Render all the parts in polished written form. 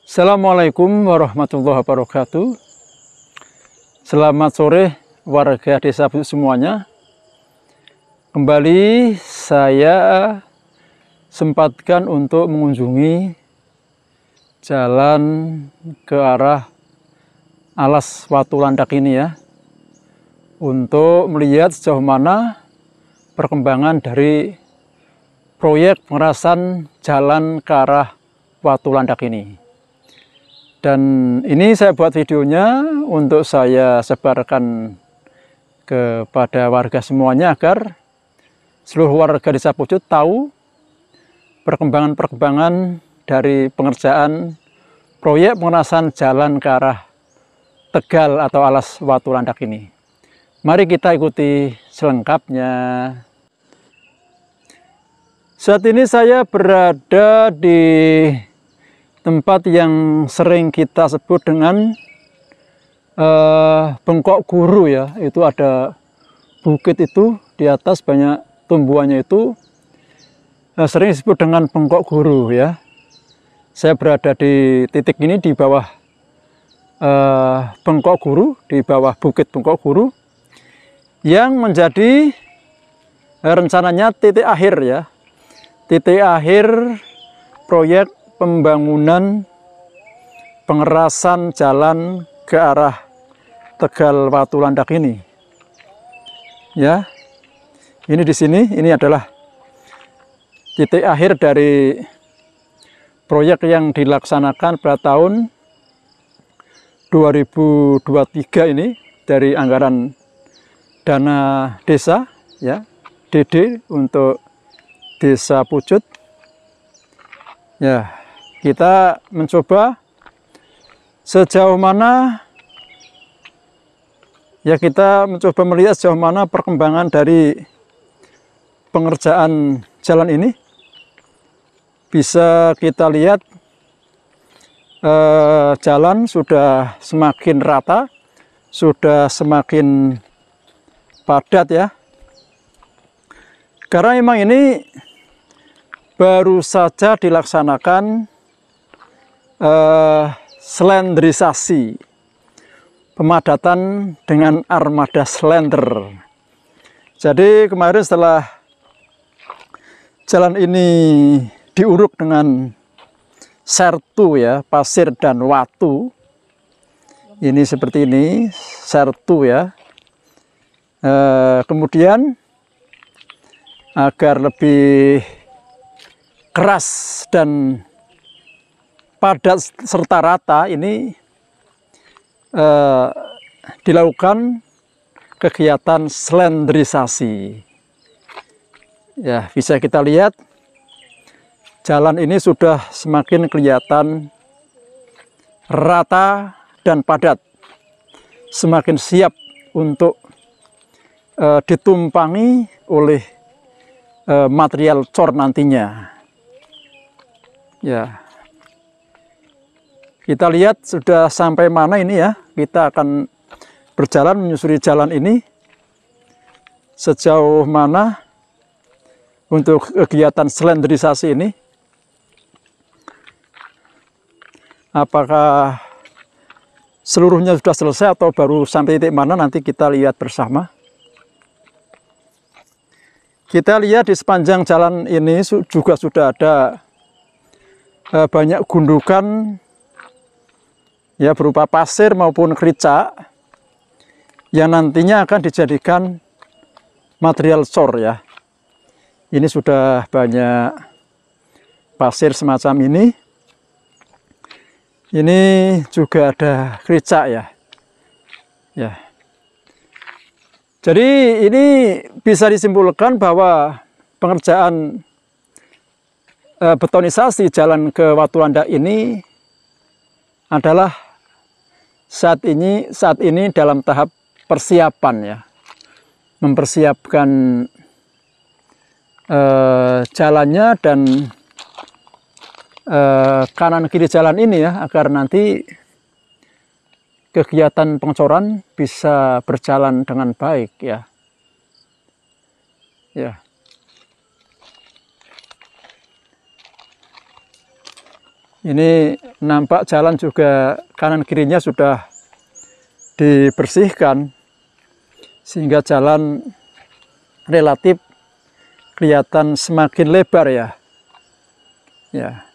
Assalamualaikum warahmatullahi wabarakatuh. Selamat sore warga desa semuanya. Kembali saya sempatkan untuk mengunjungi jalan ke arah alas Watu Landak ini ya, untuk melihat sejauh mana perkembangan dari proyek pengerasan jalan ke arah Watu Landak ini. Dan ini saya buat videonya untuk saya sebarkan kepada warga semuanya agar seluruh warga desa Pucuk tahu perkembangan dari pengerjaan proyek pengerasan jalan ke arah Tegal atau alas Watu Landak ini. Mari kita ikuti selengkapnya. Saat ini saya berada di tempat yang sering kita sebut dengan Bengkok Guru ya. Itu ada bukit itu, di atas banyak tumbuhannya itu sering disebut dengan Bengkok Guru ya. Saya berada di titik ini di bawah Bengkok Guru, di bawah bukit Bengkok Guru, yang menjadi rencananya titik akhir ya. Titik akhir proyek pembangunan pengerasan jalan ke arah Tegal Watu Landak ini. Ya. Ini di sini, ini adalah titik akhir dari proyek yang dilaksanakan pada tahun 2023 ini dari anggaran dana desa ya, DD untuk Desa Pucuk. Ya, kita mencoba sejauh mana ya, kita mencoba melihat sejauh mana perkembangan dari pengerjaan jalan ini. Bisa kita lihat jalan sudah semakin rata, sudah semakin padat ya. Karena memang ini baru saja dilaksanakan selendrisasi, pemadatan dengan armada slender. Jadi kemarin setelah jalan ini diuruk dengan sertu ya, pasir dan watu, ini seperti ini sertu ya. Kemudian agar lebih keras dan padat serta rata, ini dilakukan kegiatan selendrisasi. Ya, bisa kita lihat jalan ini sudah semakin kelihatan rata dan padat, semakin siap untuk ditumpangi oleh material cor nantinya. Ya, kita lihat sudah sampai mana ini ya. Kita akan berjalan menyusuri jalan ini sejauh mana untuk kegiatan selendrisasi ini. Apakah seluruhnya sudah selesai atau baru sampai titik mana, nanti kita lihat bersama. Kita lihat di sepanjang jalan ini juga sudah ada banyak gundukan ya, berupa pasir maupun kerica yang nantinya akan dijadikan material cor ya. Ini sudah banyak pasir semacam ini. Ini juga ada kerica ya. Ya. Jadi ini bisa disimpulkan bahwa pengerjaan betonisasi jalan ke Watu Landak ini adalah saat ini dalam tahap persiapan ya, mempersiapkan jalannya dan kanan kiri jalan ini ya, agar nanti kegiatan pengecoran bisa berjalan dengan baik ya. Ya. Ini nampak jalan juga kanan kirinya sudah dibersihkan sehingga jalan relatif kelihatan semakin lebar ya. Ya.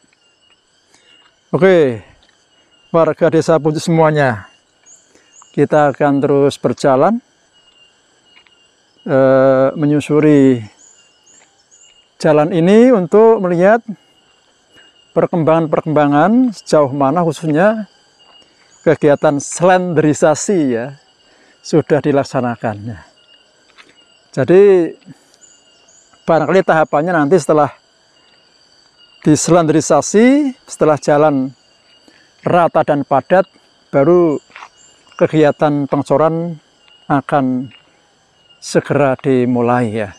Oke, warga Desa Pucuk semuanya, kita akan terus berjalan menyusuri jalan ini untuk melihat perkembangan-perkembangan sejauh mana khususnya kegiatan selenderisasi ya sudah dilaksanakan. Jadi barangkali tahapannya nanti setelah diselenderisasi, setelah jalan rata dan padat, baru kegiatan pengcoran akan segera dimulai ya.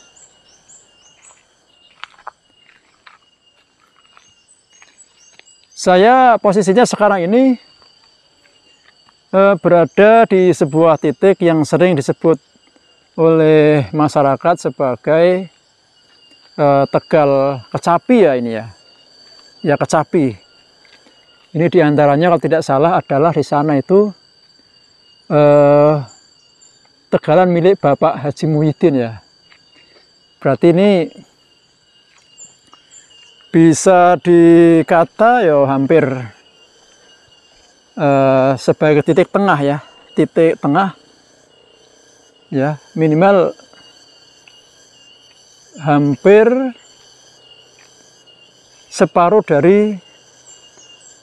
Saya posisinya sekarang ini berada di sebuah titik yang sering disebut oleh masyarakat sebagai Tegal Kecapi ya ini ya. Ya Kecapi. Ini diantaranya kalau tidak salah adalah di sana itu tegalan milik Bapak Haji Muhyiddin ya. Berarti ini bisa dikata ya hampir sebagai titik tengah ya, titik tengah ya, minimal hampir separuh dari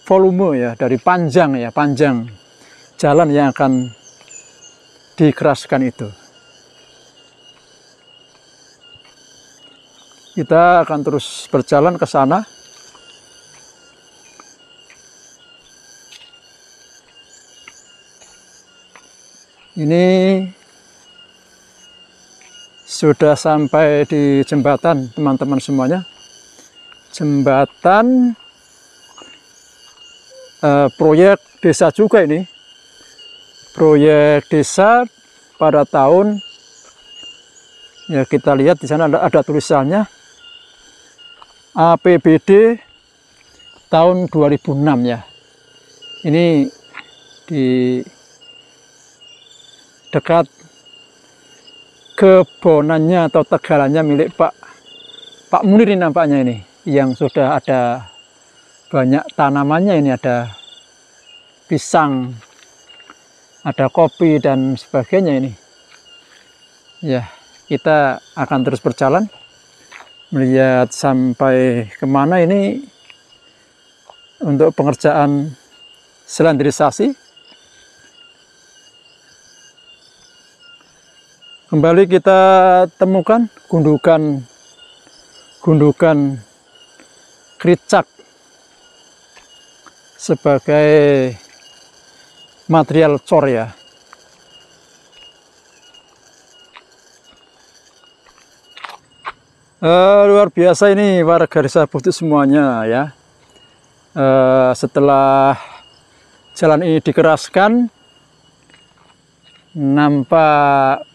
volume ya, dari panjang ya, panjang jalan yang akan dikeraskan itu. Kita akan terus berjalan ke sana. Ini sudah sampai di jembatan teman-teman semuanya. Jembatan proyek desa juga ini. Proyek desa pada tahun, ya kita lihat di sana ada tulisannya APBD tahun 2006 ya. Ini di dekat kebonannya atau tegalannya milik Pak Munir ini nampaknya ini, yang sudah ada banyak tanamannya ini, ada pisang, ada kopi dan sebagainya ini. Ya, kita akan terus berjalan melihat sampai kemana ini untuk pengerjaan selenderisasi. Kembali kita temukan gundukan kricak sebagai material cor ya. Luar biasa ini warga Desa Pucuk semuanya ya. Setelah jalan ini dikeraskan, nampak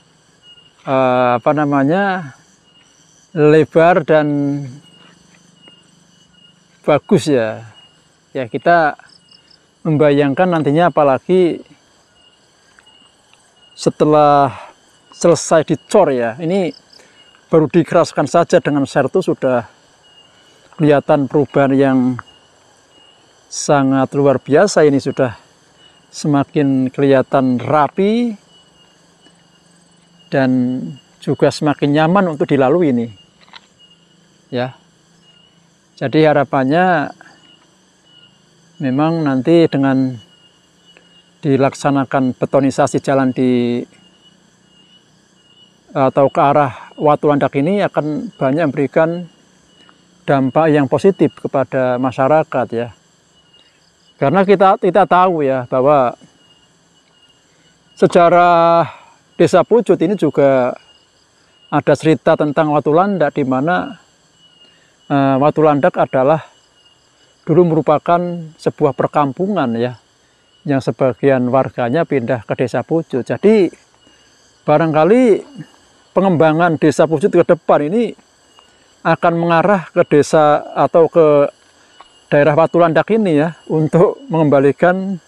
lebar dan bagus ya. Ya, kita membayangkan nantinya apalagi setelah selesai dicor ya, ini baru dikeraskan saja dengan sertu sudah kelihatan perubahan yang sangat luar biasa. Ini sudah semakin kelihatan rapi dan juga semakin nyaman untuk dilalui ini ya. Jadi harapannya memang nanti dengan dilaksanakan betonisasi jalan atau ke arah Watu Landak ini akan banyak memberikan dampak yang positif kepada masyarakat ya. Karena kita tahu ya bahwa sejarah Desa Pucuk ini juga ada cerita tentang Watu Landak, di mana Watu Landak adalah dulu merupakan sebuah perkampungan ya, yang sebagian warganya pindah ke Desa Pucuk. Jadi barangkali pengembangan Desa Pucuk ke depan ini akan mengarah ke desa atau ke daerah Watulandak ini ya, untuk mengembalikan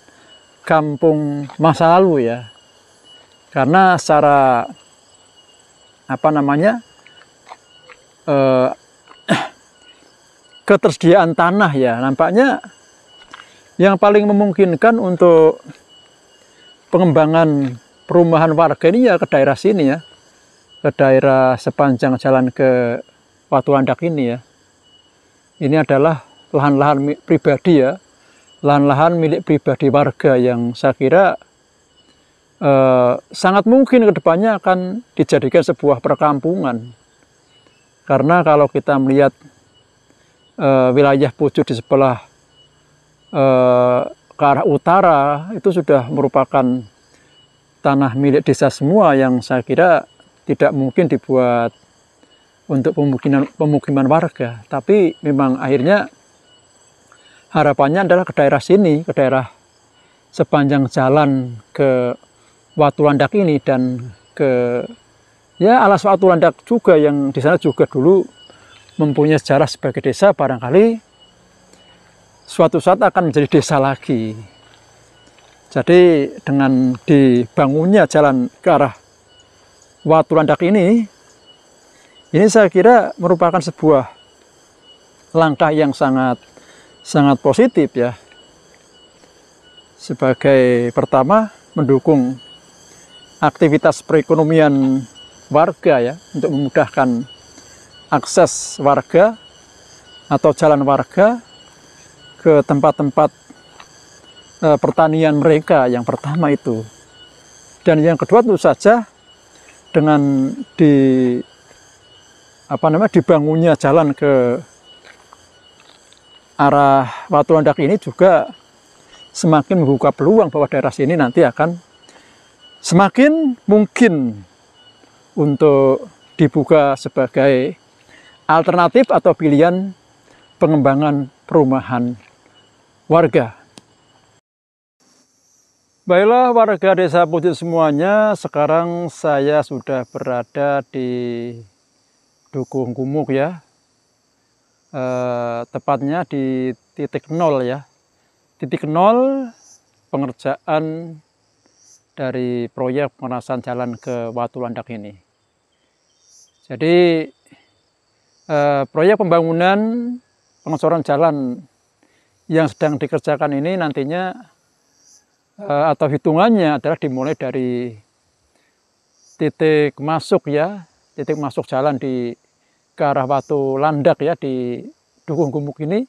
kampung masa lalu ya. Karena secara apa namanya, ketersediaan tanah ya, nampaknya yang paling memungkinkan untuk pengembangan perumahan warga ini ya ke daerah sini ya, ke daerah sepanjang jalan ke Watulandak ini ya. Ini adalah lahan-lahan pribadi ya, lahan-lahan milik pribadi warga yang saya kira sangat mungkin kedepannya akan dijadikan sebuah perkampungan. Karena kalau kita melihat wilayah Pucuk di sebelah ke arah utara itu sudah merupakan tanah milik desa semua, yang saya kira tidak mungkin dibuat untuk pemukiman warga. Tapi memang akhirnya harapannya adalah ke daerah sini, ke daerah sepanjang jalan ke Watulandak ini dan ke ya alas Watulandak juga, yang di sana juga dulu mempunyai sejarah sebagai desa, barangkali suatu saat akan menjadi desa lagi. Jadi dengan dibangunnya jalan ke arah Watulandak ini saya kira merupakan sebuah langkah yang sangat positif ya. Sebagai pertama, mendukung aktivitas perekonomian warga ya, untuk memudahkan akses warga atau jalan warga ke tempat-tempat pertanian mereka, yang pertama itu. Dan yang kedua tentu saja dengan dibangunnya jalan ke arah Watulandak ini juga semakin membuka peluang bahwa daerah sini nanti akan semakin mungkin untuk dibuka sebagai alternatif atau pilihan pengembangan perumahan warga. Baiklah warga desa Pucuk semuanya, sekarang saya sudah berada di Dukuh Gumuk ya. Tepatnya di titik 0 ya. Titik 0 pengerjaan dari proyek pengerasan jalan ke Watulandak ini. Jadi proyek pembangunan pengeboran jalan yang sedang dikerjakan ini nantinya atau hitungannya adalah dimulai dari titik masuk ya, titik masuk jalan ke arah Watulandak ya, di Dukuh Gumuk ini,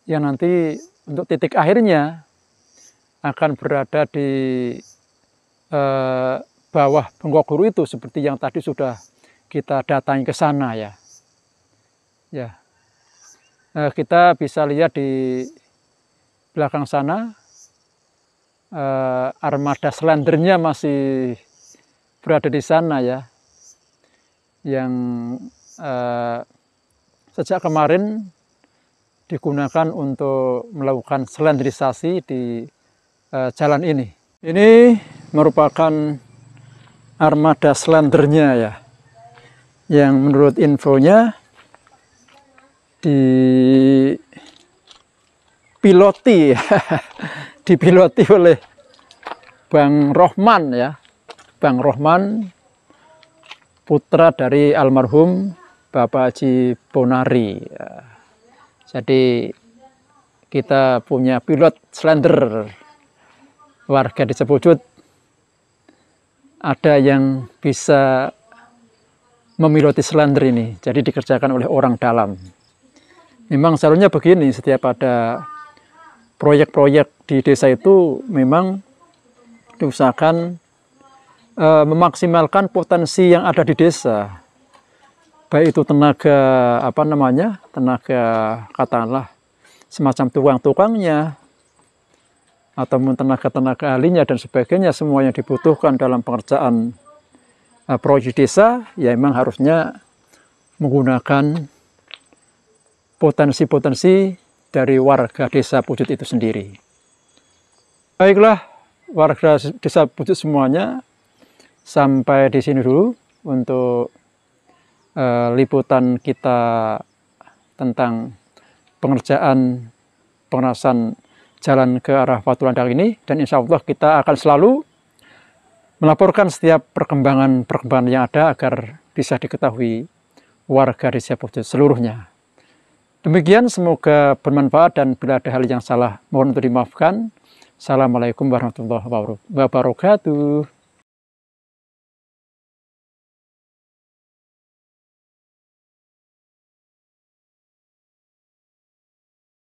yang nanti untuk titik akhirnya akan berada di bawah Bengkok Guru itu, seperti yang tadi sudah kita datangi ke sana ya. Kita bisa lihat di belakang sana armada selendernya masih berada di sana ya, yang sejak kemarin digunakan untuk melakukan selenderisasi di jalan ini. Ini merupakan armada selendernya ya, yang menurut infonya dipiloti oleh Bang Rohman ya, Bang Rohman, putra dari almarhum Bapak Haji Bonari. Jadi kita punya pilot slender warga desa Pucuk, ada yang bisa memiloti slender ini, jadi dikerjakan oleh orang dalam. Memang seharusnya begini, setiap ada proyek-proyek di desa itu memang diusahakan memaksimalkan potensi yang ada di desa, baik itu tenaga tenaga katakanlah semacam tukang-tukangnya ataupun tenaga ahlinya dan sebagainya, semua yang dibutuhkan dalam pengerjaan proyek desa ya memang harusnya menggunakan potensi-potensi dari warga desa Pucuk itu sendiri. Baiklah warga desa Pucuk semuanya, sampai di sini dulu untuk liputan kita tentang pengerjaan pengawasan jalan ke arah Batu Landak ini, dan insya Allah kita akan selalu melaporkan setiap perkembangan yang ada agar bisa diketahui warga Desa Pojok seluruhnya. Demikian, semoga bermanfaat, dan bila ada hal yang salah mohon untuk dimaafkan. Assalamualaikum warahmatullahi wabarakatuh.